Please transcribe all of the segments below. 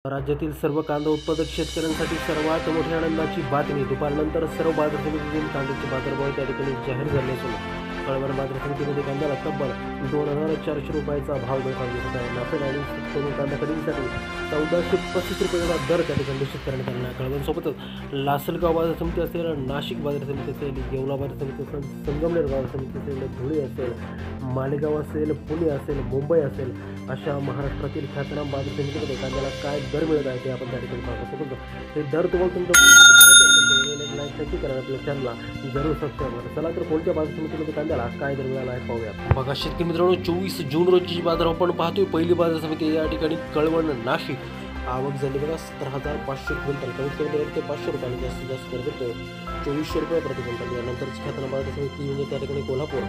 राज्यातील सर्व कांदा उत्पादक शेतकऱ्यांसाठी सर्वात मोठी आनंदाची बातमी. दुपारनंतर सर्व बाजार समितीतील कांद्याचे बाजारभाव त्या ठिकाणी जाहीर झाले असून कळवण बाजार समितीमध्ये कांद्याला तब्बल 2,400 रुपयाचा भाव मिळताना दिसत आहे. नाफेड आणि कमी कांदा खरेदीसाठी 1,435 रुपयाचा दर त्या ठिकाणी निश्चित करण्यात आला आहे. कळवणसोबतच लासलगाव बाजार समिती असेल, नाशिक बाजार समिती असेल, येवला बाजार समिती असेल, संगमनेर बाजार समिती असेल, धुळे असेल, मालेगाव असेल, पुणे असेल, मुंबई असेल, अशा महाराष्ट्रातील ख्यातनाम बाजार समितीमध्ये कांद्याला काय दर मिळत आहे ते आपण त्या ठिकाणी पाहतो. सोबत हे दर तुम्हाला तुमच्या लाईक करा, आपल्या चॅनलला जरूर सबस्क्राईब करा. चला तर कोणत्या बाजार समितीमध्ये कांद्याला काय दर मिळाला आहे पाहूया. बघा शेतकरी मित्रांनो, 24 जून रोजी बाजार आपण पाहतोय. पहिली बाजार समिती या ठिकाणी कळवण नाशिक. आवक झाली बघा 17,500 क्विंटल, कमीत कमी दर ते 500 रुपये आणि जास्तीत जास्त दर भेटतोय 2400 रुपये प्रति क्विंटल. यानंतरची ख्यातनाम बाजार समिती म्हणजे त्या ठिकाणी कोल्हापूर.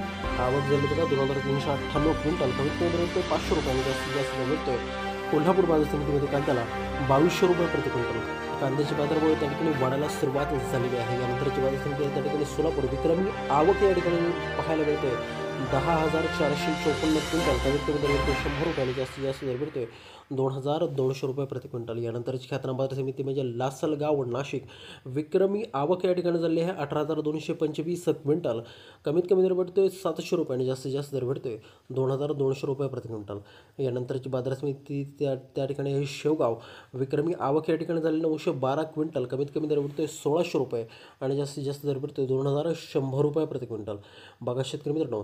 आवक झाली बघा 2,398 क्विंटल, कमीत कमी दर ते 500 रुपये आणि जास्तीत जास्त दर भेटतोय कोल्हापूर बाजार समितीमध्ये कांद्याला 2,200 रुपये प्रति क्विंटल. कांद्याचे बाजारभाव त्या ठिकाणी वाढायला सुरुवात झालेली आहे. यानंतरची बाजार समिती त्या ठिकाणी सोलापूर. विक्रमी आवक या ठिकाणी पाहायला मिळतोय 10,454 क्विंटल, कमीत कमी दर भेटतोय 100 रुपये आणि जास्तीत जास्त दर भेटतोय 2,200 रुपये प्रति क्विंटल. यानंतरची ख्यातनाम बाजार समिती म्हणजे लासलगाव नाशिक. विक्रमी आवक या ठिकाणी झाली आहे 18,225 क्विंटल, कमीत कमी दर भेटतोय 700 रुपये आणि जास्तीत जास्त दर भेटतोय 2,200 रुपये प्रति क्विंटल. यानंतरची बाजार समिती त्या ठिकाणी आहे शेवगाव. विक्रमी आवक या ठिकाणी झाली 912 क्विंटल, कमीत कमी दर भेटतोय 1,600 रुपये आणि जास्तीत जास्त दर भेटतोय 2,100 रुपये प्रति क्विंटल. बघा शेतकरी मित्रांनो,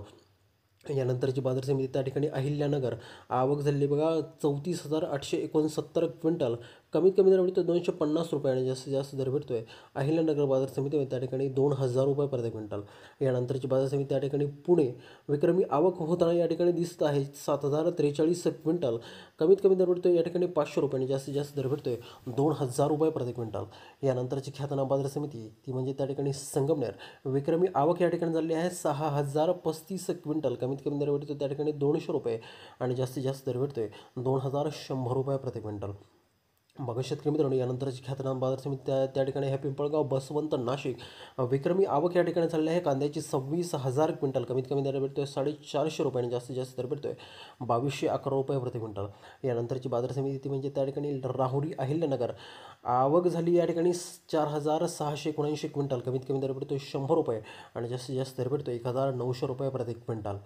यानंतरची बाजार समिती त्या ठिकाणी अहिल्यानगर. आवक झाली बघा 34,869 क्विंटल, कमीत कमी दर भेटतोय 250 रुपये आणि जास्तीत जास्त दर भेटतोय अहिल्यानगर बाजार समितीमध्ये त्या ठिकाणी 2,000 रुपये प्रति क्विंटल. यानंतरची बाजार समिती त्या ठिकाणी पुणे. विक्रमी आवक होताना या ठिकाणी दिसत आहे 7,043 क्विंटल, कमीत कमी दर भेटतोय या ठिकाणी 500 रुपये आणि जास्तीत जास्त दर भेटतोय 2,000 रुपये प्रति क्विंटल. यानंतरची ख्यातनाम बाजार समिती ती म्हणजे त्या ठिकाणी संगमनेर. विक्रमी आवक या ठिकाणी झाली आहे 6,035 क्विंटल, कमीत कमी दर भेटतोय त्या ठिकाणी 200 रुपये आणि जास्तीत जास्त दर भेटतोय 2,100 रुपये प्रति क्विंटल. बघा शेतकरी मित्रांनो, यानंतरची ख्यातनाम बाजार समिती त्या ठिकाणी आहे पिंपळगाव बसवंत नाशिक. विक्रमी आवक या ठिकाणी झालेली आहे कांद्याची 26,000 क्विंटल, कमीत कमी दर भेटतोय 450 रुपये आणि जास्तीत जास्त दर भेटतोय 2,211 रुपये प्रति क्विंटल. यानंतरची बाजार समिती म्हणजे त्या ठिकाणी राहुरी अहिल्यानगर. आवक झाली या ठिकाणी 4,679 क्विंटल, कमीत कमी दर भेटतोय 100 रुपये आणि जास्तीत जास्त दर भेटतोय 1,900 रुपये प्रति क्विंटल.